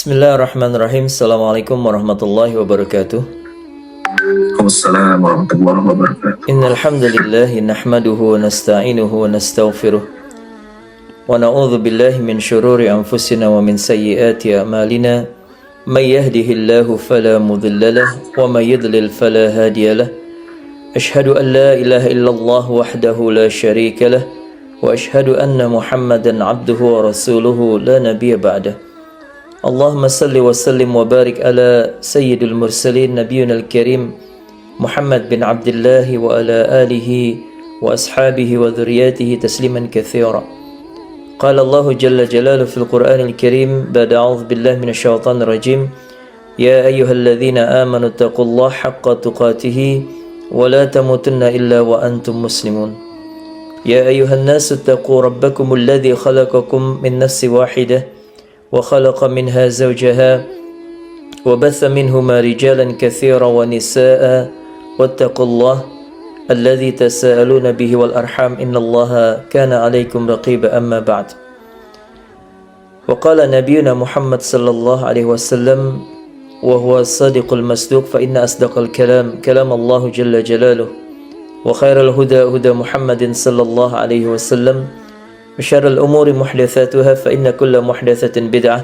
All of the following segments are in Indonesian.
Bismillahirrahmanirrahim. Assalamualaikum warahmatullahi wabarakatuh. Waalaikumsalam warahmatullahi wabarakatuh. Innal hamdalillah nahmaduhu wa nasta'inuhu wa nastaghfiruh wa na'udzu billahi min shururi anfusina wa min sayyiati a'malina. May yahdihillahu fala mudilla lahu wa may yudlil fala hadiya lahu. Ashhadu an la ilaha illallah wahdahu la syarika lahu wa ashhadu anna Muhammadan 'abduhu wa rasuluhu la nabiyya ba'dahu. Allahumma salli wa sallim wa barik ala sayyidil mursalin nabiyuna al-karim Muhammad bin Abdullah wa ala alihi wa ashabihi wa dhurriyyatihi tasliman katsira. Qala Allah jalla jalaluhu fil Qur'anil Karim ba'da a'udzu billahi minasy syaithanir rajim. Ya ayyuhalladzina amanu taqullaha haqqa tuqatih wa la tamutunna illa wa antum muslimun. Ya ayyuhan nasu taqu rabbakumul ladzi khalaqakum min nafsin wahidah وخلق منها زوجها وبث منهما رجالا كثيرا ونساء واتقوا الله الذي تساءلون به والأرحام إن الله كان عليكم رقيبا أما بعد. وقال نبينا محمد صلى الله عليه وسلم وهو الصادق المصدوق فإن أصدق الكلام كلام الله جل جلاله وخير الهدى هدى محمد صلى الله عليه وسلم وشر الأمور محدثاتها فإن كل محدثة بدعة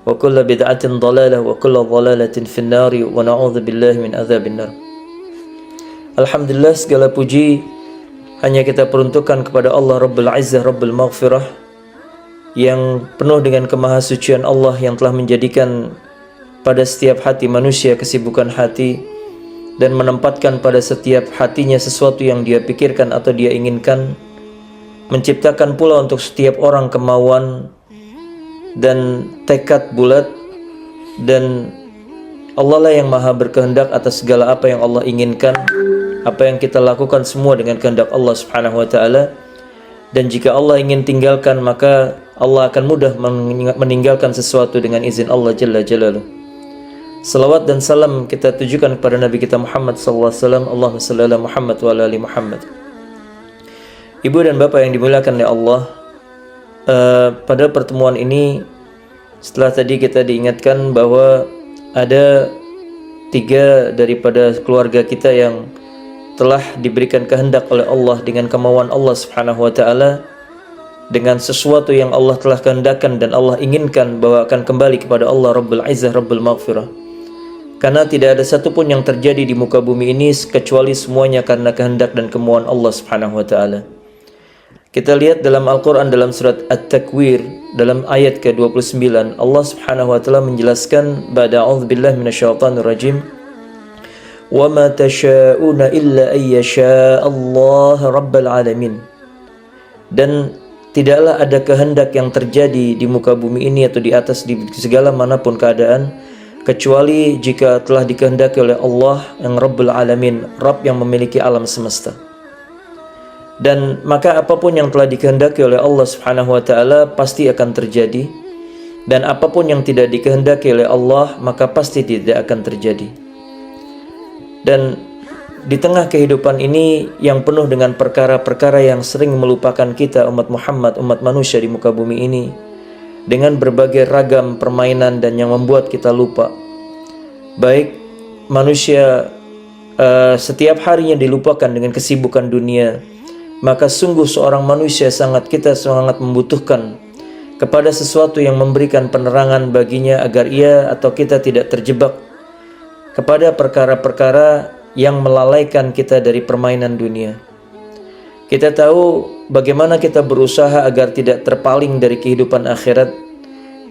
وكل بدعة ضلالة وكل ضلالة في النار ونعوذ بالله من عذاب النار. Alhamdulillah, segala puji hanya kita peruntukkan kepada Allah Rabbul Izzah Rabbul Maghfirah yang penuh dengan kemahasucian Allah yang telah menjadikan pada setiap hati manusia kesibukan hati dan menempatkan pada setiap hatinya sesuatu yang dia pikirkan atau dia inginkan, menciptakan pula untuk setiap orang kemauan dan tekad bulat, dan Allah lah yang maha berkehendak atas segala apa yang Allah inginkan. Apa yang kita lakukan semua dengan kehendak Allah subhanahu wa ta'ala, dan jika Allah ingin tinggalkan maka Allah akan mudah meninggalkan sesuatu dengan izin Allah jalla jalaluh. Salawat dan salam kita tujukan kepada Nabi kita Muhammad sallallahu alaihi wasallam. Allahumma shalli ala Muhammad wa ala ali Muhammad. Ibu dan bapak yang dimuliakan oleh Allah, pada pertemuan ini setelah tadi kita diingatkan bahwa ada 3 daripada keluarga kita yang telah diberikan kehendak oleh Allah dengan kemauan Allah subhanahu wa ta'ala, dengan sesuatu yang Allah telah kehendakkan dan Allah inginkan bahwa akan kembali kepada Allah Rabbul Izzah Rabbul Maghfirah. Karena tidak ada satupun yang terjadi di muka bumi ini kecuali semuanya karena kehendak dan kemauan Allah subhanahu wa ta'ala. Kita lihat dalam Al-Quran dalam surat At-Takwir dalam ayat ke-29, Allah subhanahu wa ta'ala menjelaskan ba'da a'udzubillahi minasyaitonir rajim, wa ma tasha'una illa ayyasha Allah rabbal alamin. Dan tidaklah ada kehendak yang terjadi di muka bumi ini atau di atas di segala manapun keadaan kecuali jika telah dikehendaki oleh Allah yang Rabbul Alamin, Rabb yang memiliki alam semesta. Dan maka apapun yang telah dikehendaki oleh Allah subhanahu wa ta'ala pasti akan terjadi, dan apapun yang tidak dikehendaki oleh Allah maka pasti tidak akan terjadi. Dan di tengah kehidupan ini yang penuh dengan perkara-perkara yang sering melupakan kita umat Muhammad, umat manusia di muka bumi ini, dengan berbagai ragam permainan dan yang membuat kita lupa, baik manusia setiap harinya dilupakan dengan kesibukan dunia, maka sungguh seorang manusia kita sangat membutuhkan kepada sesuatu yang memberikan penerangan baginya agar ia atau kita tidak terjebak kepada perkara-perkara yang melalaikan kita dari permainan dunia. Kita tahu bagaimana kita berusaha agar tidak terpaling dari kehidupan akhirat.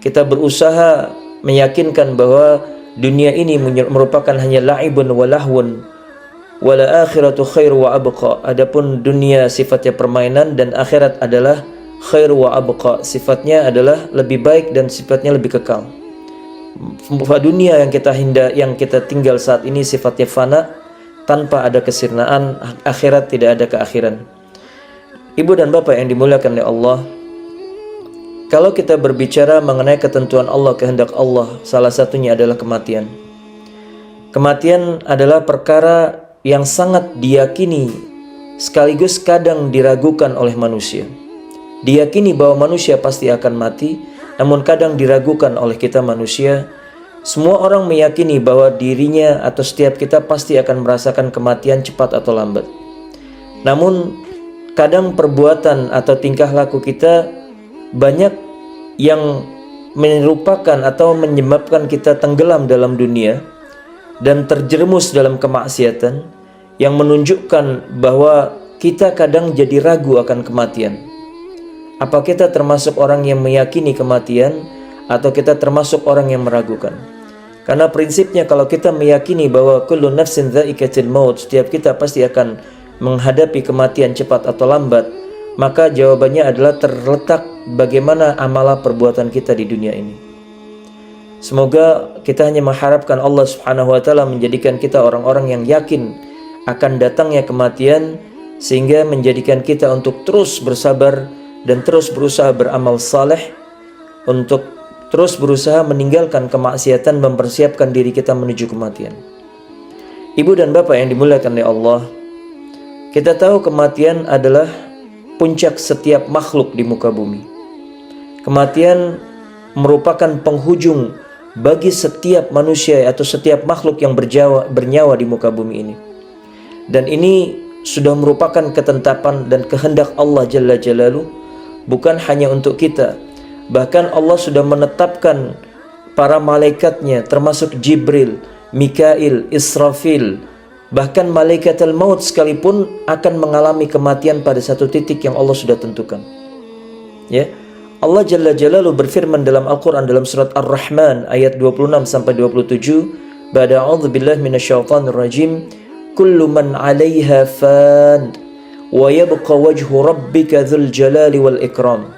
Kita berusaha meyakinkan bahwa dunia ini merupakan hanya la'ibun wa lahwun, wala akhiratu khair wa abqa. Adapun dunia sifatnya permainan dan akhirat adalah khair wa abqa, sifatnya adalah lebih baik dan sifatnya lebih kekal. Dunia yang kita tinggal saat ini sifatnya fana, tanpa ada kesirnaan. Akhirat tidak ada keakhiran. Ibu dan bapak yang dimuliakan oleh Allah, kalau kita berbicara mengenai ketentuan Allah, kehendak Allah, salah satunya adalah kematian. Kematian adalah perkara yang sangat diyakini sekaligus kadang diragukan oleh manusia. Diyakini bahwa manusia pasti akan mati, namun kadang diragukan oleh kita manusia. Semua orang meyakini bahwa dirinya atau setiap kita pasti akan merasakan kematian cepat atau lambat. Namun kadang perbuatan atau tingkah laku kita banyak yang merupakan atau menyebabkan kita tenggelam dalam dunia dan terjerumus dalam kemaksiatan, yang menunjukkan bahwa kita kadang jadi ragu akan kematian. Apa kita termasuk orang yang meyakini kematian atau kita termasuk orang yang meragukan? Karena prinsipnya kalau kita meyakini bahwa kullu nafsin dha'iqatul maut, setiap kita pasti akan menghadapi kematian cepat atau lambat, maka jawabannya adalah terletak bagaimana amalan perbuatan kita di dunia ini. Semoga kita hanya mengharapkan Allah Subhanahu wa taala menjadikan kita orang-orang yang yakin akan datangnya kematian, sehingga menjadikan kita untuk terus bersabar dan terus berusaha beramal saleh, untuk terus berusaha meninggalkan kemaksiatan, mempersiapkan diri kita menuju kematian. Ibu dan bapak yang dimuliakan oleh Allah, kita tahu kematian adalah puncak setiap makhluk di muka bumi. Kematian merupakan penghujung bagi setiap manusia atau setiap makhluk yang bernyawa di muka bumi ini. Dan ini sudah merupakan ketetapan dan kehendak Allah Jalla Jalaluh, bukan hanya untuk kita. Bahkan Allah sudah menetapkan para malaikatnya, termasuk Jibril, Mikail, Israfil, bahkan malaikat al-maut sekalipun akan mengalami kematian pada satu titik yang Allah sudah tentukan. Ya, Allah Jalla Jalaluh berfirman dalam Al-Quran dalam surat Ar-Rahman ayat 26 sampai 27, ba'da a'udzubillahi minasyaitonir rajim, kullu man 'alaiha fan wa yabqa wajhu rabbika dzul jalali wal ikram.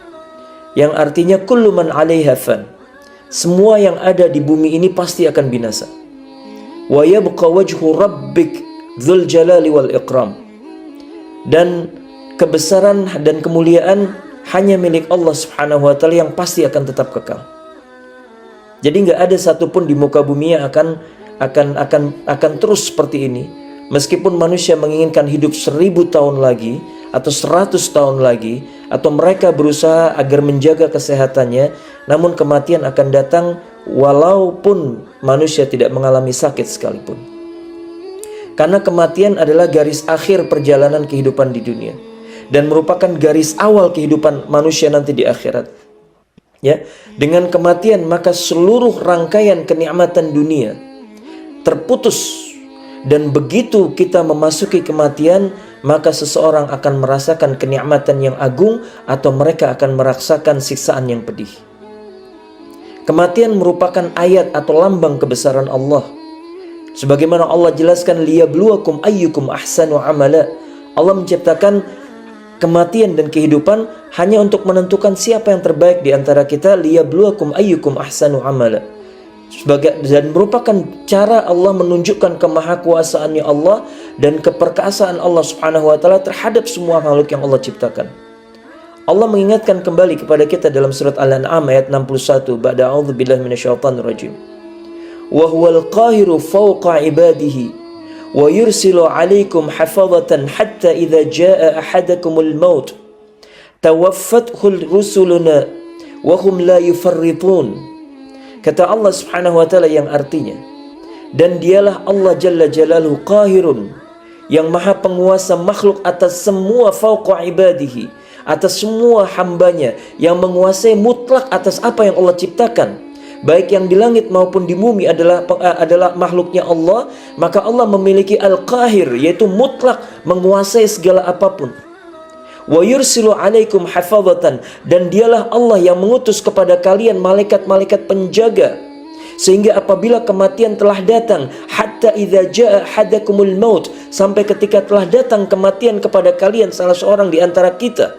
Yang artinya kullu man 'alaiha fan, semua yang ada di bumi ini pasti akan binasa. Wa yabqa wajhu rabbik dzul jalali wal ikram, dan kebesaran dan kemuliaan hanya milik Allah Subhanahu wa taala yang pasti akan tetap kekal. Jadi nggak ada satupun di muka bumi yang akan terus seperti ini. Meskipun manusia menginginkan hidup 1000 tahun lagi atau 100 tahun lagi, atau mereka berusaha agar menjaga kesehatannya, namun kematian akan datang walaupun manusia tidak mengalami sakit sekalipun. Karena kematian adalah garis akhir perjalanan kehidupan di dunia dan merupakan garis awal kehidupan manusia nanti di akhirat. Ya, dengan kematian maka seluruh rangkaian kenikmatan dunia terputus, dan begitu kita memasuki kematian maka seseorang akan merasakan kenikmatan yang agung atau mereka akan merasakan siksaan yang pedih. Kematian merupakan ayat atau lambang kebesaran Allah. Sebagaimana Allah jelaskan, liyabluwakum ayyukum ahsanu amala. Allah menciptakan kematian dan kehidupan hanya untuk menentukan siapa yang terbaik di antara kita, liyabluwakum ayyukum ahsanu amala. Dan merupakan cara Allah menunjukkan kemahakuasaannya Allah dan keperkasaan Allah Subhanahu wa taala terhadap semua makhluk yang Allah ciptakan. Allah mengingatkan kembali kepada kita dalam surat Al-An'am ayat 61, ba'da a'udzubillahi minasyaitonir rajim. Wa huwal qahiru fawqa ibadihi wa yursilu 'alaikum hafazatan hatta idza jaa ahadakumul maut tawaffathu rusuluna wa hum la yufarritun. Kata Allah Subhanahu wa taala yang artinya, dan dialah Allah Jalla Jalaluhu qahirun, yang maha penguasa makhluk atas semua, fauqa ibadihi, atas semua hambanya, yang menguasai mutlak atas apa yang Allah ciptakan, baik yang di langit maupun di bumi adalah makhluknya Allah. Maka Allah memiliki al-qahir, yaitu mutlak menguasai segala apapun. Wa yursilu 'alaikum hafazatan, dan dialah Allah yang mengutus kepada kalian malaikat-malaikat penjaga, sehingga apabila kematian telah datang, hatta idza jaa hadakumul maut, sampai ketika telah datang kematian kepada kalian salah seorang di antara kita,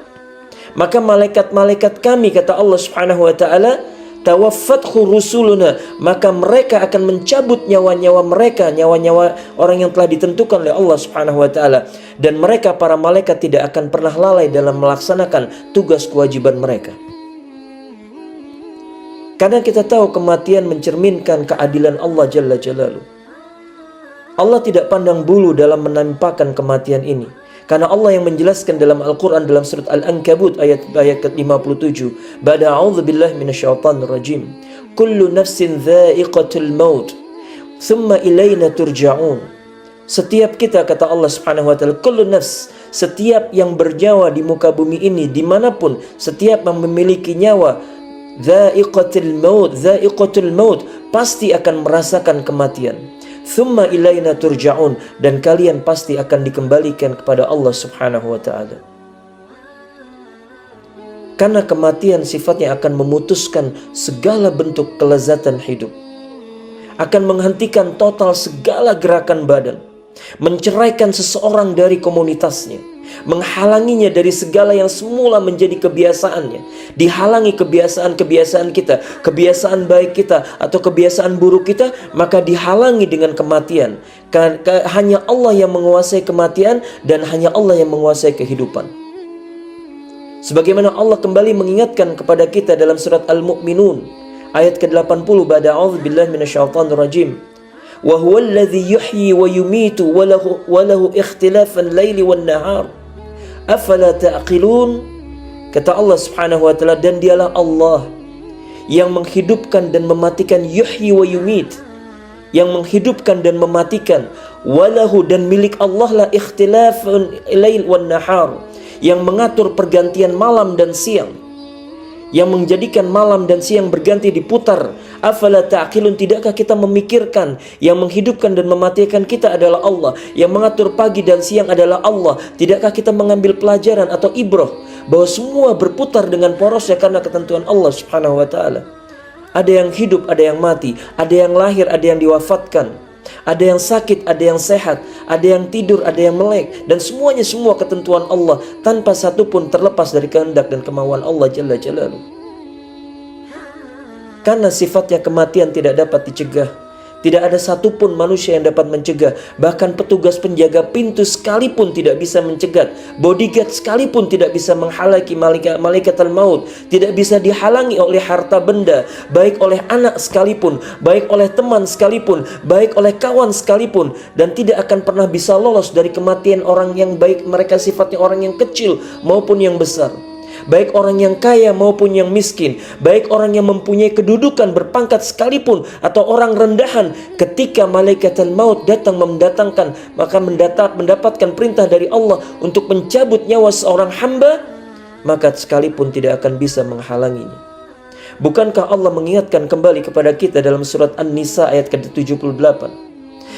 maka malaikat-malaikat kami, kata Allah Subhanahu wa taala, tawaffathu rusuluna, maka mereka akan mencabut nyawa-nyawa mereka, nyawa-nyawa orang yang telah ditentukan oleh Allah Subhanahu wa taala, dan mereka para malaikat tidak akan pernah lalai dalam melaksanakan tugas kewajiban mereka. Karena kita tahu kematian mencerminkan keadilan Allah Jalla Jalaluh. Allah tidak pandang bulu dalam menampakkan kematian ini. Karena Allah yang menjelaskan dalam Al-Quran dalam surat Al-Ankabut ayat ke-57, ba'da a'udzubillahi minasyaitonir rajim, kullu nafsin dha'iqatul maut thumma ilayna turja'un. Setiap kita, kata Allah Subhanahu wa taala, kullu nafs, setiap yang bernyawa di muka bumi ini dimanapun, setiap yang memiliki nyawa, dha'iqatul maut, pasti akan merasakan kematian. Thumma ilaina turja'un, dan kalian pasti akan dikembalikan kepada Allah Subhanahu wa taala. Karena kematian sifatnya akan memutuskan segala bentuk kelezatan hidup, akan menghentikan total segala gerakan badan, menceraikan seseorang dari komunitasnya, menghalanginya dari segala yang semula menjadi kebiasaannya, dihalangi kebiasaan-kebiasaan kita, kebiasaan baik kita atau kebiasaan buruk kita, maka dihalangi dengan kematian. Hanya Allah yang menguasai kematian dan hanya Allah yang menguasai kehidupan. Sebagaimana Allah kembali mengingatkan kepada kita dalam surat Al-Mu'minun ayat ke-80, ba'da a'udzubillahi minasyaitonir rajim, wa huwal ladzi yuhyi wa yumitu wa lahu ikhtilafan laili wan nahar afala ta'qilun. Kata Allah Subhanahu wa taala, dan dialah Allah yang menghidupkan dan mematikan, yuhyi wa yumit, yang menghidupkan dan mematikan, walahu, dan milik Allah lah ikhtilafun lail wan nahar, yang mengatur pergantian malam dan siang, yang menjadikan malam dan siang berganti diputar. Afala ta'qilun, tidakkah kita memikirkan yang menghidupkan dan mematikan kita adalah Allah, yang mengatur pagi dan siang adalah Allah? Tidakkah kita mengambil pelajaran atau ibrah bahwa semua berputar dengan porosnya karena ketentuan Allah Subhanahu wa taala? Ada yang hidup, ada yang mati, ada yang lahir, ada yang diwafatkan, ada yang sakit, ada yang sehat, ada yang tidur, ada yang melek, dan semuanya semua ketentuan Allah, tanpa satu pun terlepas dari kehendak dan kemauan Allah Jalla Jalaluhu. Karena sifatnya kematian tidak dapat dicegah, tidak ada satupun manusia yang dapat mencegah. Bahkan petugas penjaga pintu sekalipun tidak bisa mencegat, bodyguard sekalipun tidak bisa menghalangi malaikatul maut, tidak bisa dihalangi oleh harta benda, baik oleh anak sekalipun, baik oleh teman sekalipun, baik oleh kawan sekalipun, dan tidak akan pernah bisa lolos dari kematian orang yang baik mereka sifatnya orang yang kecil maupun yang besar, baik orang yang kaya maupun yang miskin, baik orang yang mempunyai kedudukan berpangkat sekalipun atau orang rendahan. Ketika malaikatul maut datang mendatangkan, maka mendapatkan perintah dari Allah untuk mencabut nyawa seorang hamba, maka sekalipun tidak akan bisa menghalanginya. Bukankah Allah mengingatkan kembali kepada kita dalam surat An-Nisa ayat ke-78?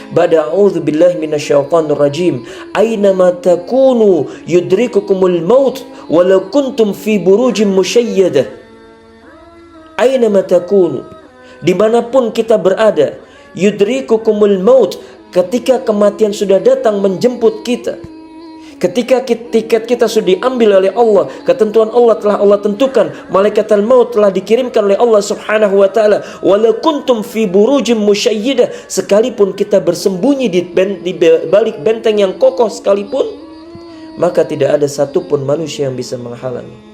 Ba'da a'udzubillahi minasyaitonir rajim, aynama takunu yudrikukumul maut walau kuntum fi burujin musyayyadah. Aynama takunu, dimanapun kita berada, yudrikukumul maut, ketika kematian sudah datang menjemput kita, ketika tiket kita sudah diambil oleh Allah, ketentuan Allah telah Allah tentukan, malaikatul maut telah dikirimkan oleh Allah Subhanahu wa taala, walau kuntum fi burujin musyayyidah, sekalipun kita bersembunyi di balik benteng yang kokoh sekalipun, maka tidak ada satupun manusia yang bisa menghalangi.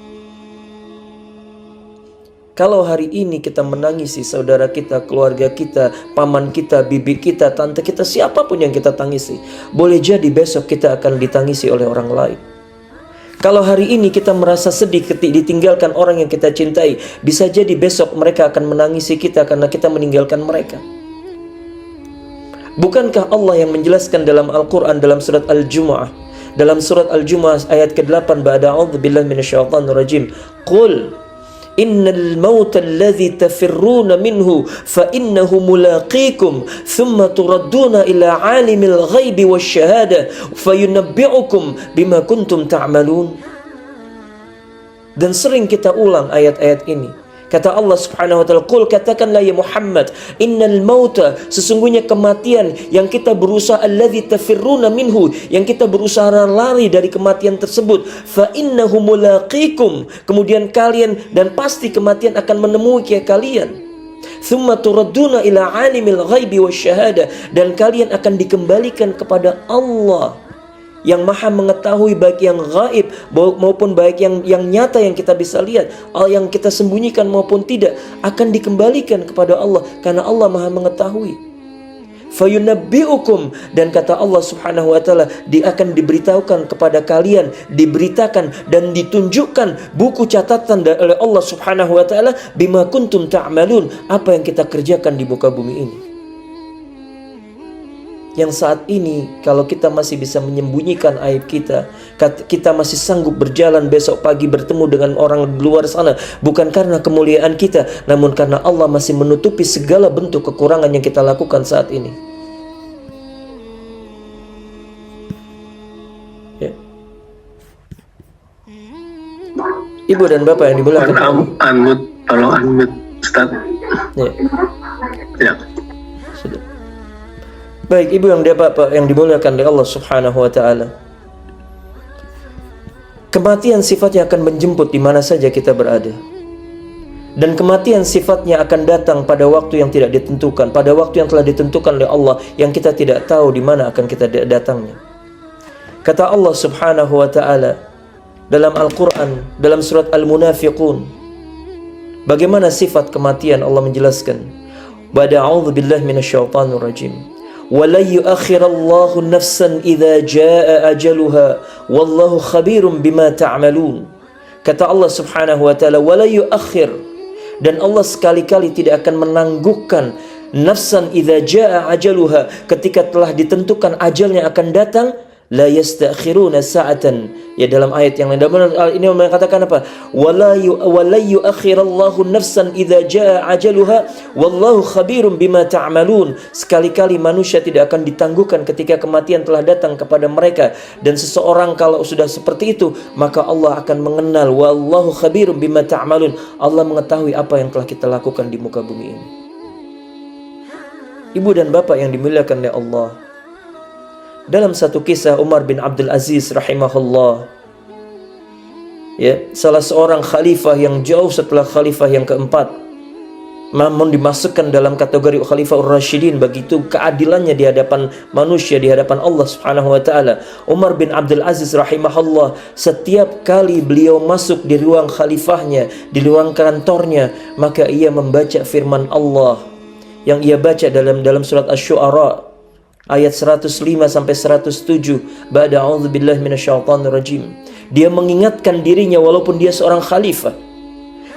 Kalau hari ini kita menangisi saudara kita, keluarga kita, paman kita, bibi kita, tante kita, siapapun yang kita tangisi, boleh jadi besok kita akan ditangisi oleh orang lain. Kalau hari ini kita merasa sedih ketika ditinggalkan orang yang kita cintai, bisa jadi besok mereka akan menangisi kita karena kita meninggalkan mereka. Bukankah Allah yang menjelaskan dalam Al-Quran dalam surat Al-Jumu'ah, dalam surat Al-Jumu'ah ayat ke-8, ba'da a'udzubillahi minasyaitonir rajim, qul innal mauta alladzi tafirruna minhu fa innahu mulaqikum thumma turadduna ila alimil ghaibi wasyahada fayunabbi'ukum bima kuntum ta'malun. Dan sering kita ulang ayat-ayat ini. Kata Allah Subhanahu wa taala, qul, katakanlah ya Muhammad, innal mauta, sesungguhnya kematian yang kita berusaha, alladzi tafirruna minhu, yang kita berusaha lari dari kematian tersebut, fa innahu mulaqikum, kemudian kalian dan pasti kematian akan menemui kalian. Thumma turadduna ila alimil ghaibi wasyahada, dan kalian akan dikembalikan kepada Allah yang maha mengetahui baik yang gaib maupun baik yang nyata yang kita bisa lihat, yang kita sembunyikan maupun tidak, akan dikembalikan kepada Allah karena Allah maha mengetahui. fayunabbi'ukum, dan kata Allah Subhanahu wa taala, dia akan diberitahukan kepada kalian, diberitakan dan ditunjukkan buku catatan oleh Allah Subhanahu wa taala bima kuntum ta'malun, apa yang kita kerjakan di muka bumi ini. Yang saat ini kalau kita masih bisa menyembunyikan aib kita, kita masih sanggup berjalan besok pagi bertemu dengan orang di luar sana, bukan karena kemuliaan kita, namun karena Allah masih menutupi segala bentuk kekurangan yang kita lakukan saat ini. Ya. Ibu dan Bapak yang dimuliakan Allah. Unmute, Ustaz. Ya. Ya. Sudah. Baik, Ibu yang dimuliakan oleh Allah Subhanahu wa taala. Kematian sifatnya akan menjemput di mana saja kita berada. Dan kematian sifatnya akan datang pada waktu yang tidak ditentukan, pada waktu yang telah ditentukan oleh Allah, yang kita tidak tahu di mana akan kita datangnya. Kata Allah Subhanahu wa taala dalam Al-Qur'an, dalam surat Al-Munafiqun, bagaimana sifat kematian Allah menjelaskan. Ba'da a'udzu billahi minasyaitonir rajim. وَلَنْ يُؤَخِّرَ اللَّهُ نَفْسًا إِذَا جَاءَ أَجَلُهَا وَاللَّهُ خَبِيرٌ بِمَا تَعْمَلُونَ. Kata Allah Subhanahu wa taala, وَلَنْ يُؤَخِّرُ, dan Allah sekali-kali tidak akan menangguhkan nafsan idza jaa ajaluha, ketika telah ditentukan ajalnya akan datang, la yastakhiruna sa'atan. Ya, dalam ayat yang lain ini mengatakan apa? Wala yu'akhirallahu nafsan idza jaa ajaluha wallahu khabirum bima ta'malun. Sekali-kali manusia tidak akan ditangguhkan ketika kematian telah datang kepada mereka, dan seseorang kalau sudah seperti itu, maka Allah akan mengenal, wallahu khabirum bima ta'malun. Allah mengetahui apa yang telah kita lakukan di muka bumi ini. Ibu dan Bapak yang dimuliakan oleh Allah, dalam satu kisah Umar bin Abdul Aziz rahimahullah, ya, salah seorang khalifah yang jauh setelah khalifah yang keempat, namun dimasukkan dalam kategori khalifah ur-rasyidin, begitu keadilannya di hadapan manusia, di hadapan Allah Subhanahu wa taala. Umar bin Abdul Aziz rahimahullah, setiap kali beliau masuk di ruang khalifahnya, di ruang kantornya, maka ia membaca firman Allah yang ia baca dalam surat Asy-Syu'ara ayat 105 sampai 107. Ba'da a'udzu billahi minasyaitonir rajim. Dia mengingatkan dirinya walaupun dia seorang khalifah.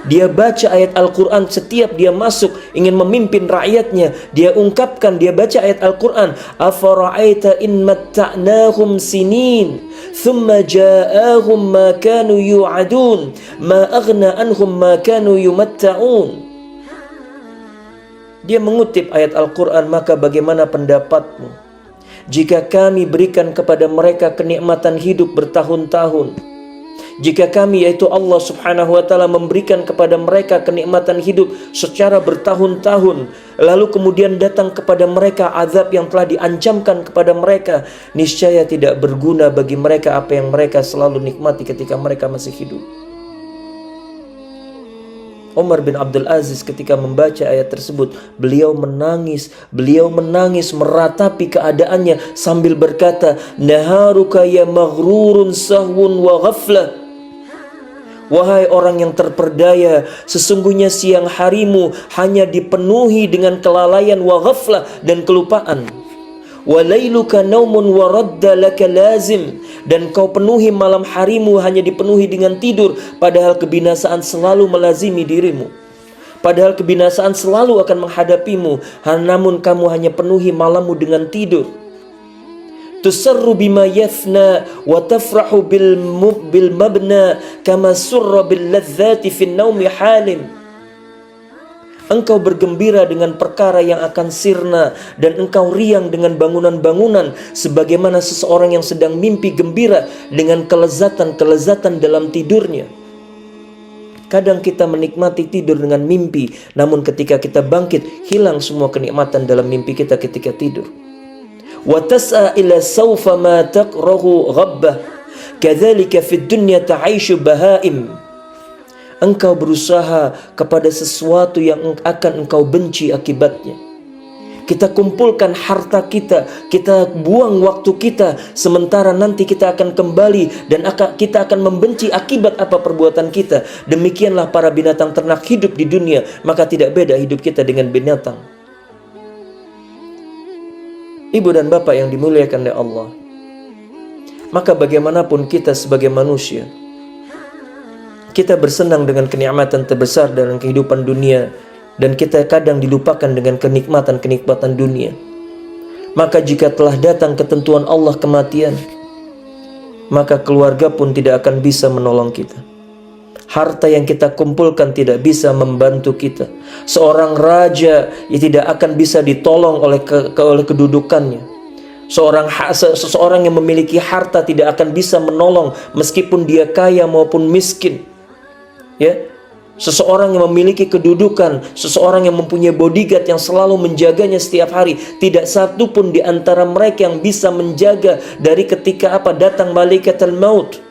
Dia baca ayat Al-Quran setiap dia masuk ingin memimpin rakyatnya. Dia ungkapkan, dia baca ayat Al-Quran, afara'aita in matta'nahum sinin thumma ja'ahum ma kanu yu'adun ma aghna anhum ma kanu yumatta'un. Dia mengutip ayat Al-Quran, maka bagaimana pendapatmu jika kami berikan kepada mereka kenikmatan hidup bertahun-tahun? Jika kami, yaitu Allah Subhanahu wa taala, memberikan kepada mereka kenikmatan hidup secara bertahun-tahun, lalu kemudian datang kepada mereka azab yang telah diancamkan kepada mereka, niscaya tidak berguna bagi mereka apa yang mereka selalu nikmati ketika mereka masih hidup. Umar bin Abdul Aziz ketika membaca ayat tersebut, beliau menangis meratapi keadaannya sambil berkata, naharuka ya maghrurun sahwun wa ghaflah. Wahai orang yang terperdaya, sesungguhnya siang harimu hanya dipenuhi dengan kelalaian wa ghaflah, dan kelupaan. Wa lailuka naumun wa radda laka lazim, dan kau penuhi malam harimu hanya dipenuhi dengan tidur, padahal kebinasaan selalu melazimi dirimu. Padahal kebinasaan selalu akan menghadapimu, namun kamu hanya penuhi malammu dengan tidur. Tusarru bima yafna wa tafrahu bil mabna kama surra bil ladzati fin naumi halim. Engkau bergembira dengan perkara yang akan sirna, dan engkau riang dengan bangunan-bangunan, sebagaimana seseorang yang sedang mimpi gembira dengan kelezatan-kelezatan dalam tidurnya. Kadang kita menikmati tidur dengan mimpi, namun ketika kita bangkit, hilang semua kenikmatan dalam mimpi kita ketika tidur. Wa tas'a ila sawfa ma taqrahu ghabbah, kadzalika fid dunya ta'aishu bahaim. Engkau berusaha kepada sesuatu yang akan engkau benci akibatnya. Kita kumpulkan harta kita, kita buang waktu kita, sementara nanti kita akan kembali dan kita akan membenci akibat apa perbuatan kita. Demikianlah para binatang ternak hidup di dunia, maka tidak beda hidup kita dengan binatang. Ibu dan bapak yang dimuliakan oleh Allah, maka bagaimanapun kita sebagai manusia, kita bersenang dengan kenikmatan terbesar dalam kehidupan dunia, dan kita kadang dilupakan dengan kenikmatan-kenikmatan dunia. Maka jika telah datang ketentuan Allah kematian, maka keluarga pun tidak akan bisa menolong kita. Harta yang kita kumpulkan tidak bisa membantu kita. Seorang raja tidak akan bisa ditolong oleh kedudukannya. Seseorang yang memiliki harta tidak akan bisa menolong meskipun dia kaya maupun miskin. Ya, seseorang yang memiliki kedudukan, seseorang yang mempunyai bodyguard yang selalu menjaganya setiap hari, tidak satu pun di antara mereka yang bisa menjaga dari ketika datang malaikatul maut.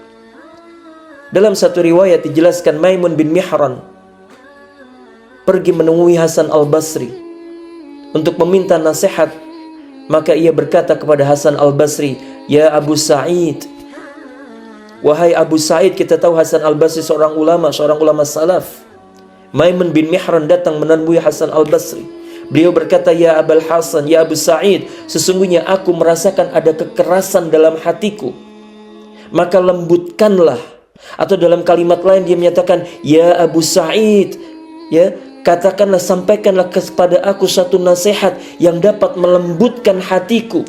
Dalam satu riwayat dijelaskan, Maimun bin Mihran pergi menemui Hasan al-Basri untuk meminta nasihat. Maka ia berkata kepada Hasan al-Basri, "Ya Abu Sa'id, wahai Abu Sa'id," kita tahu Hasan al-Basri seorang ulama salaf. Maimun bin Mihran datang menemui Hasan al-Basri. Beliau berkata, "Ya Abul Hasan, ya Abu Sa'id, sesungguhnya aku merasakan ada kekerasan dalam hatiku. Maka lembutkanlah." Atau dalam kalimat lain dia menyatakan, "Ya Abu Sa'id, ya, katakanlah, sampaikanlah kepada aku satu nasihat yang dapat melembutkan hatiku."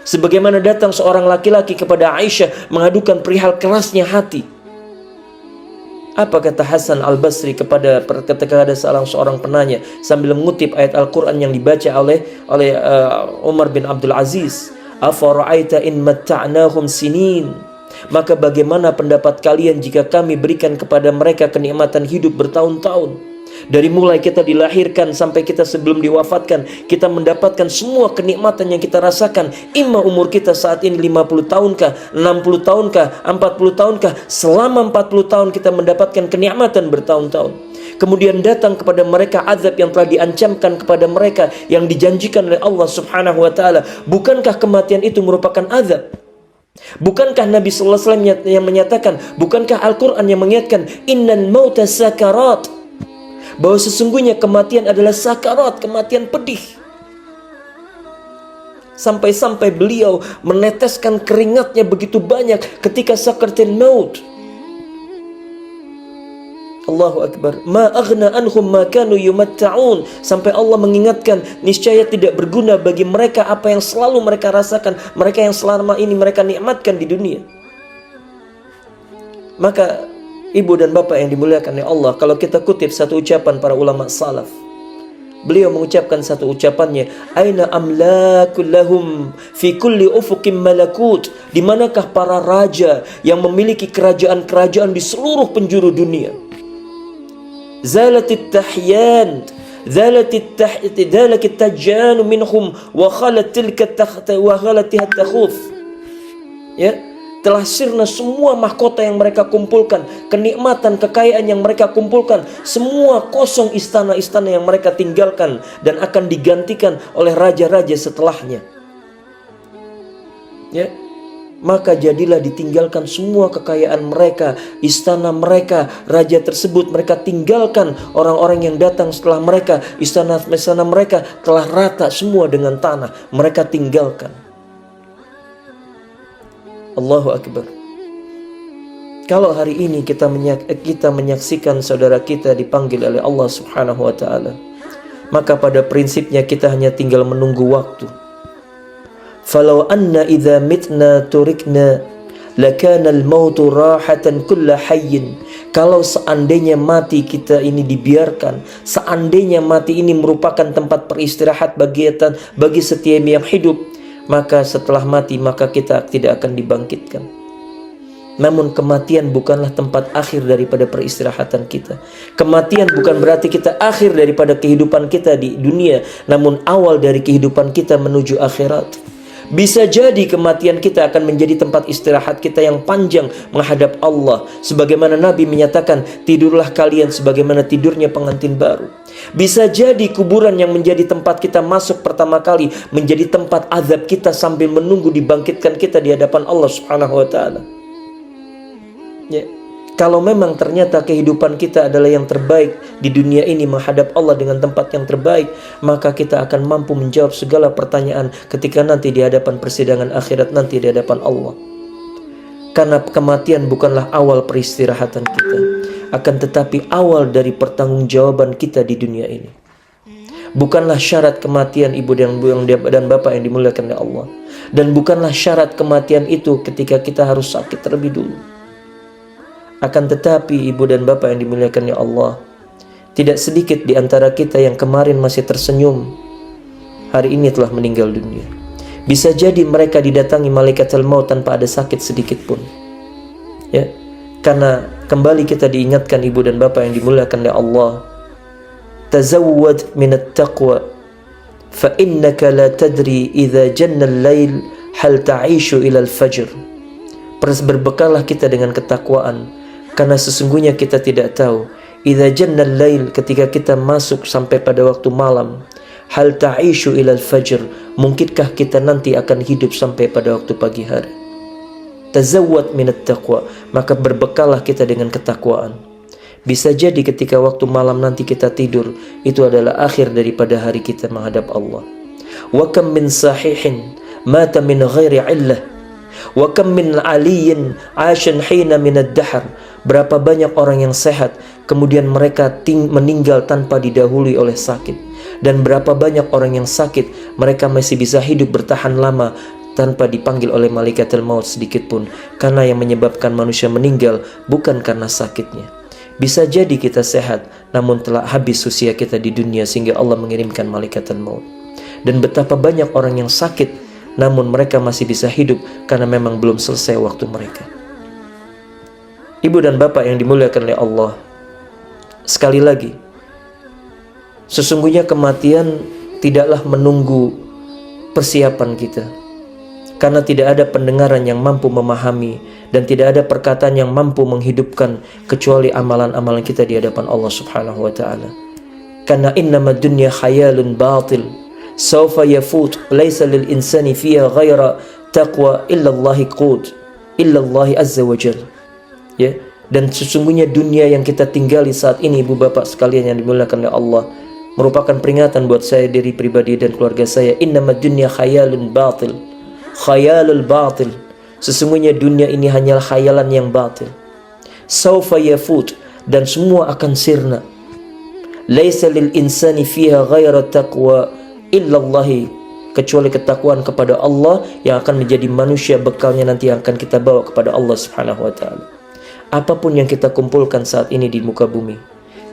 Sebagaimana datang seorang laki-laki kepada Aisyah mengadukan perihal kerasnya hati. Apa kata Hasan al-Basri ketika ada seorang penanya sambil mengutip ayat Al-Quran yang dibaca oleh Umar bin Abdul Aziz, "Afara'aita in matta'nahum sinin?" Maka bagaimana pendapat kalian jika kami berikan kepada mereka kenikmatan hidup bertahun-tahun? Dari mulai kita dilahirkan sampai kita sebelum diwafatkan, kita mendapatkan semua kenikmatan yang kita rasakan. Imma umur kita saat ini 50 tahunkah, 60 tahunkah, 40 tahunkah, selama 40 tahun kita mendapatkan kenikmatan bertahun-tahun. Kemudian datang kepada mereka azab yang telah diancamkan kepada mereka, yang dijanjikan oleh Allah Subhanahu wa taala. Bukankah kematian itu merupakan azab? Bukankah Nabi sallallahu alaihi wasallam yang menyatakan, bukankah Al-Qur'an yang mengingatkan innal mauta sakarat, bahwa sesungguhnya kematian adalah sakarat, kematian pedih. Sampai-sampai beliau meneteskan keringatnya begitu banyak ketika sakaratul maut. Allahu Akbar. Ma aghna anhum ma kanu yumatta'un. Sampai Allah mengingatkan, niscaya tidak berguna bagi mereka apa yang selalu mereka rasakan, mereka yang selama ini mereka nikmatkan di dunia. Maka ibu dan bapak yang dimuliakan oleh Allah, kalau kita kutip satu ucapan para ulama salaf, beliau mengucapkan satu ucapannya, "Aina amlakul lahum fi kulli ufuqim malakut." Di manakah para raja yang memiliki kerajaan-kerajaan di seluruh penjuru dunia? Zalatit tahyan, zalatit tajjan minhum wa khalat tilka takhta wa khalatiha takhuf. Ya, telah sirna semua mahkota yang mereka kumpulkan, kenikmatan, kekayaan yang mereka kumpulkan, semua kosong istana-istana yang mereka tinggalkan dan akan digantikan oleh raja-raja setelahnya. Ya, maka jadilah ditinggalkan semua kekayaan mereka, istana mereka, raja tersebut mereka tinggalkan. Orang-orang yang datang setelah mereka, istana-istana mereka telah rata semua dengan tanah, mereka tinggalkan. Allahu Akbar. Kalau hari ini kita menyaksikan saudara kita dipanggil oleh Allah Subhanahu wa taala, maka pada prinsipnya kita hanya tinggal menunggu waktu. Falau anna idza mitna turikna lakana al-mautu rahatan kulla hayyin. Kalau seandainya mati kita ini dibiarkan, seandainya mati ini merupakan tempat peristirahat bagi setiap yang hidup, maka setelah mati maka kita tidak akan dibangkitkan. Namun kematian bukanlah tempat akhir daripada peristirahatan kita. Kematian bukan berarti kita akhir daripada kehidupan kita di dunia, namun awal dari kehidupan kita menuju akhirat. Bisa jadi kematian kita akan menjadi tempat istirahat kita yang panjang menghadap Allah. Sebagaimana Nabi menyatakan, tidurlah kalian sebagaimana tidurnya pengantin baru. Bisa jadi kuburan yang menjadi tempat kita masuk pertama kali menjadi tempat azab kita sambil menunggu dibangkitkan kita di hadapan Allah Subhanahu wa taala. Ya. Kalau memang ternyata kehidupan kita adalah yang terbaik di dunia ini, menghadap Allah dengan tempat yang terbaik, maka kita akan mampu menjawab segala pertanyaan ketika nanti di hadapan persidangan akhirat nanti di hadapan Allah. Karena kematian bukanlah awal peristirahatan kita, akan tetapi awal dari pertanggungjawaban kita di dunia ini. Bukanlah syarat kematian ibu dan bapak yang dimuliakan oleh Allah. Dan bukanlah syarat kematian itu ketika kita harus sakit terlebih dulu. Akan tetapi ibu dan bapak yang dimuliakan oleh Allah, tidak sedikit di antara kita yang kemarin masih tersenyum, hari ini telah meninggal dunia. Bisa jadi mereka didatangi malaikatul maut tanpa ada sakit sedikit pun. Ya, karena kembali kita diingatkan ibu dan bapak yang dimuliakan oleh Allah, tazawwad minat taqwa fa innaka la tadri idza janna al-lail hal ta'ishu ila al-fajr. Berbekallah kita dengan ketakwaan, karena sesungguhnya kita tidak tahu idza janna al-lail, ketika kita masuk sampai pada waktu malam, hal ta'ishu ila al-fajr, mungkinkah kita nanti akan hidup sampai pada waktu pagi hari. Tazawwad minat taqwa, maka berbekallah kita dengan ketakwaan. Bisa jadi ketika waktu malam nanti kita tidur, itu adalah akhir daripada hari kita menghadap Allah. Wa kam min sahihin mata min ghairi illah, wa kam min aliyin ashan hina min ad-dahr. Berapa banyak orang yang sehat kemudian mereka meninggal tanpa didahului oleh sakit, dan berapa banyak orang yang sakit mereka masih bisa hidup bertahan lama tanpa dipanggil oleh malaikatul maut sedikit pun. Karena yang menyebabkan manusia meninggal bukan karena sakitnya. Bisa jadi kita sehat, namun telah habis usia kita di dunia sehingga Allah mengirimkan malaikatul maut. Dan betapa banyak orang yang sakit, namun mereka masih bisa hidup karena memang belum selesai waktu mereka. Ibu dan bapak yang dimuliakan oleh Allah, sekali lagi, sesungguhnya kematian tidaklah menunggu persiapan kita. Karena tidak ada pendengaran yang mampu memahami, dan tidak ada perkataan yang mampu menghidupkan kecuali amalan-amalan kita di hadapan Allah Subhanahu wa taala. Karena innamad dunya khayalun batil, sawfa yafut, laisa lil insani fiha ghaira taqwa illa Allahi qud, illa Allahi azza wa jalla. Ya, dan sesungguhnya dunia yang kita tinggali saat ini ibu bapak sekalian yang dimuliakan oleh Allah, merupakan peringatan buat saya, diri pribadi dan keluarga saya. Innamad dunya khayalun batil, khayalul batil, sesungguhnya dunia ini hanyalah khayalan yang batil. Saufa yafut, dan semua akan sirna. Laisa lil insani fiha ghaira taqwa illallahi, kecuali ketakwaan kepada Allah yang akan menjadi manusia bekalnya nanti yang akan kita bawa kepada Allah Subhanahu wa taala. Apapun yang kita kumpulkan saat ini di muka bumi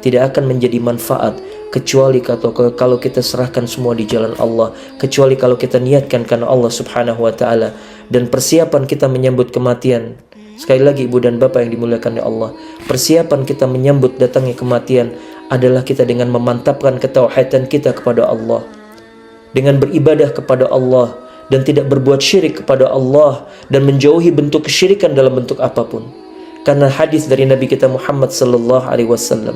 tidak akan menjadi manfaat kecuali kalau kita serahkan semua di jalan Allah, kecuali kalau kita niatkan karena Allah Subhanahu wa taala. Dan persiapan kita menyambut kematian, sekali lagi ibu dan bapak yang dimuliakan oleh Allah, persiapan kita menyambut datangnya kematian adalah kita dengan memantapkan ketauhidan kita kepada Allah, dengan beribadah kepada Allah dan tidak berbuat syirik kepada Allah, dan menjauhi bentuk kesyirikan dalam bentuk apapun. Karena hadis dari Nabi kita Muhammad sallallahu alaihi wasallam,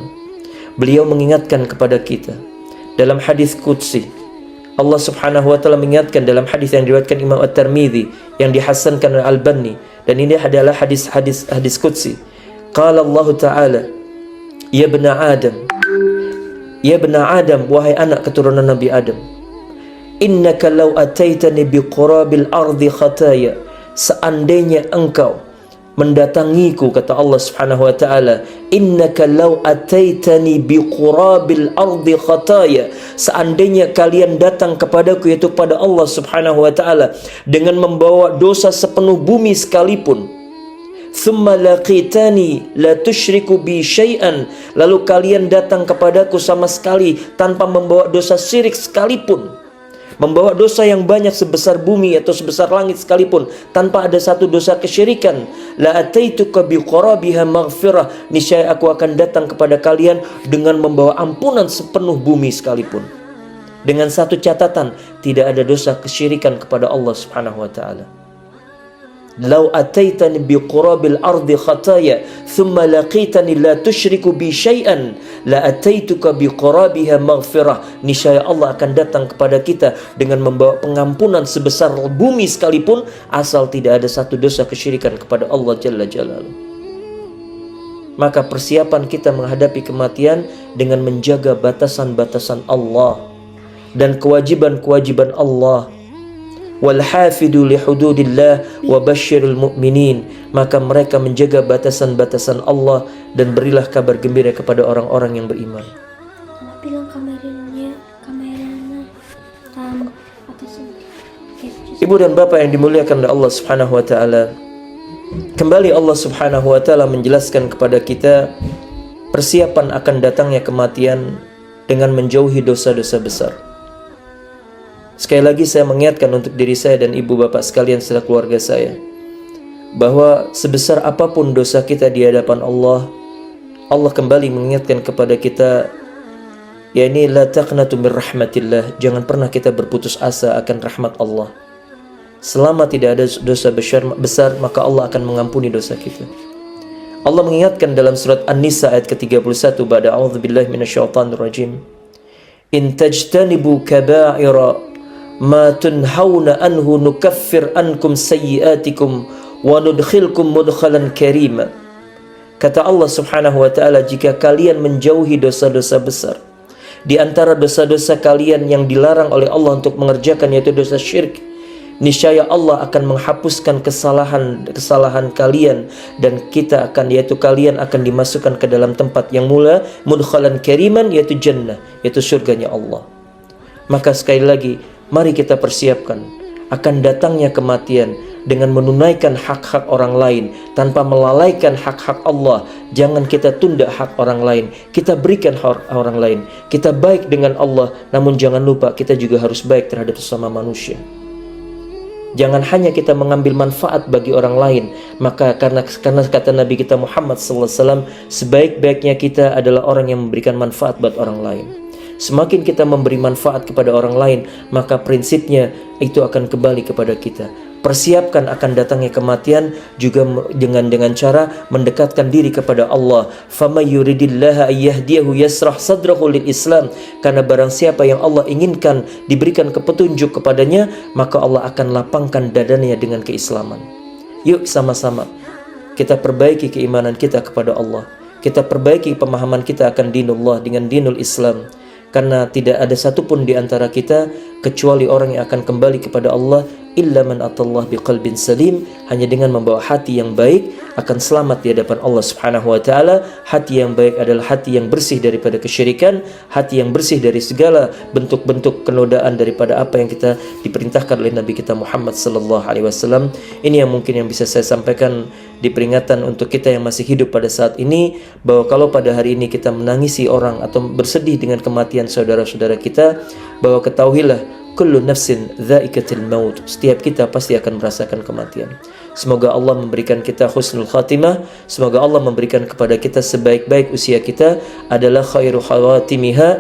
beliau mengingatkan kepada kita dalam hadis qudsi. Allah Subhanahu wa taala mengingatkan dalam hadis yang diriwayatkan Imam At-Tirmidzi yang dihasankan oleh Al-Albani, dan ini adalah hadis qudsi. Qala Allah taala, ya bani Adam, wahai anak keturunan Nabi Adam, innaka law ataitani biqurabil ardi khataya, seandainya engkau mendatangiku, kata Allah Subhanahu wa taala, innaka law ataitani biqurabil ardi khataya, seandainya kalian datang kepadaku, yaitu pada Allah Subhanahu wa taala, dengan membawa dosa sepenuh bumi sekalipun, thumma laqitani la tusyriku bi syai'an, lalu kalian datang kepadaku sama sekali tanpa membawa dosa syirik sekalipun, membawa dosa yang banyak sebesar bumi atau sebesar langit sekalipun tanpa ada satu dosa kesyirikan, la ataituka biqarabiha maghfirah, niscaya aku akan datang kepada kalian dengan membawa ampunan sepenuh bumi sekalipun, dengan satu catatan, tidak ada dosa kesyirikan kepada Allah Subhanahu wa taala. Lau ataitani biqurabil ardi khataya thumma laqitani la tusyriku bi syai'an la ataituka biqurabiha maghfirah, niscaya Allah akan datang kepada kita dengan membawa pengampunan sebesar bumi sekalipun, asal tidak ada satu dosa kesyirikan kepada Allah Jalla Jalaluhu. Maka persiapan kita menghadapi kematian dengan menjaga batasan-batasan Allah dan kewajiban-kewajiban Allah. Wal hafidu li hududillah wa basyiril mu'minin. Maka mereka menjaga batasan-batasan Allah dan berilah kabar gembira kepada orang-orang yang beriman. Pegang kameranya atasnya. Ibu dan bapak yang dimuliakan oleh Allah Subhanahu wa taala, kembali Allah Subhanahu wa taala menjelaskan kepada kita persiapan akan datangnya kematian dengan menjauhi dosa-dosa besar. Sekali lagi saya mengingatkan untuk diri saya dan ibu bapak sekalian serta keluarga saya, bahwa sebesar apapun dosa kita di hadapan Allah, Allah kembali mengingatkan kepada kita, yakni la taqnatu min rahmatillah, jangan pernah kita berputus asa akan rahmat Allah. Selama tidak ada dosa besar, maka Allah akan mengampuni dosa kita. Allah mengingatkan dalam surat An-Nisa ayat ke-31, ba'da a'udzubillahi minasyaitonir rajim, in tajtanibu kaba'ira ma tunhauna anhu nukaffir ankum sayyi'atikum wa nudkhilkum mudkhalan karima. Kata Allah Subhanahu wa taala, jika kalian menjauhi dosa-dosa besar, di antara dosa-dosa kalian yang dilarang oleh Allah untuk mengerjakan yaitu dosa syirik, niscaya Allah akan menghapuskan kesalahan kalian, dan kita akan, yaitu kalian akan dimasukkan ke dalam tempat yang mulia, mudkhalan kariman, yaitu jannah, yaitu surganya Allah. Maka sekali lagi, mari kita persiapkan akan datangnya kematian dengan menunaikan hak-hak orang lain tanpa melalaikan hak-hak Allah. Jangan kita tunda hak orang lain, kita berikan hak orang lain. Kita baik dengan Allah, namun jangan lupa kita juga harus baik terhadap sesama manusia. Jangan hanya kita mengambil manfaat bagi orang lain, maka karena kata Nabi kita Muhammad SAW, sebaik-baiknya kita adalah orang yang memberikan manfaat buat orang lain. Semakin kita memberi manfaat kepada orang lain, maka prinsipnya itu akan kembali kepada kita. Persiapkan akan datangnya kematian juga dengan cara mendekatkan diri kepada Allah. Faman yuridillaha ayyahdiyahu yasrah sadrahu lil Islam. Karena barang siapa yang Allah inginkan diberikan petunjuk kepadanya, maka Allah akan lapangkan dadanya dengan keislaman. Yuk sama-sama kita perbaiki keimanan kita kepada Allah. Kita perbaiki pemahaman kita akan dinullah dengan dinul Islam. Karena tidak ada satupun di antara kita kecuali orang yang akan kembali kepada Allah, illa man atallah biqalbin salim, hanya dengan membawa hati yang baik akan selamat di hadapan Allah Subhanahu wa taala. Hati yang baik adalah hati yang bersih daripada kesyirikan, hati yang bersih dari segala bentuk-bentuk kenodaan daripada apa yang kita diperintahkan oleh Nabi kita Muhammad sallallahu alaihi wasallam. Ini yang mungkin yang bisa saya sampaikan di peringatan untuk kita yang masih hidup pada saat ini, bahwa kalau pada hari ini kita menangisi orang atau bersedih dengan kematian saudara-saudara kita, bahwa ketahuilah kullu nafsin dha'iqatul maut, setiap kita pasti akan merasakan kematian. Semoga Allah memberikan kita husnul khatimah, semoga Allah memberikan kepada kita sebaik-baik usia kita adalah khairu khawatimiha,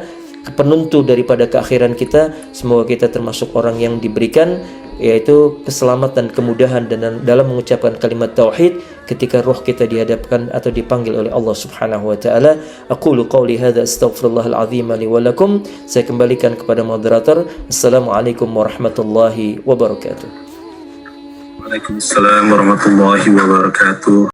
penentu daripada keakhiran kita. Semoga kita termasuk orang yang diberikan yaitu keselamatan, kemudahan dan dalam mengucapkan kalimat tauhid ketika roh kita dihadapkan atau dipanggil oleh Allah Subhanahu wa taala. Aqulu qawli hadza astaghfirullahal azim li wa lakum. Saya kembalikan kepada moderator. Assalamualaikum warahmatullahi wabarakatuh. Waalaikumsalam warahmatullahi wabarakatuh.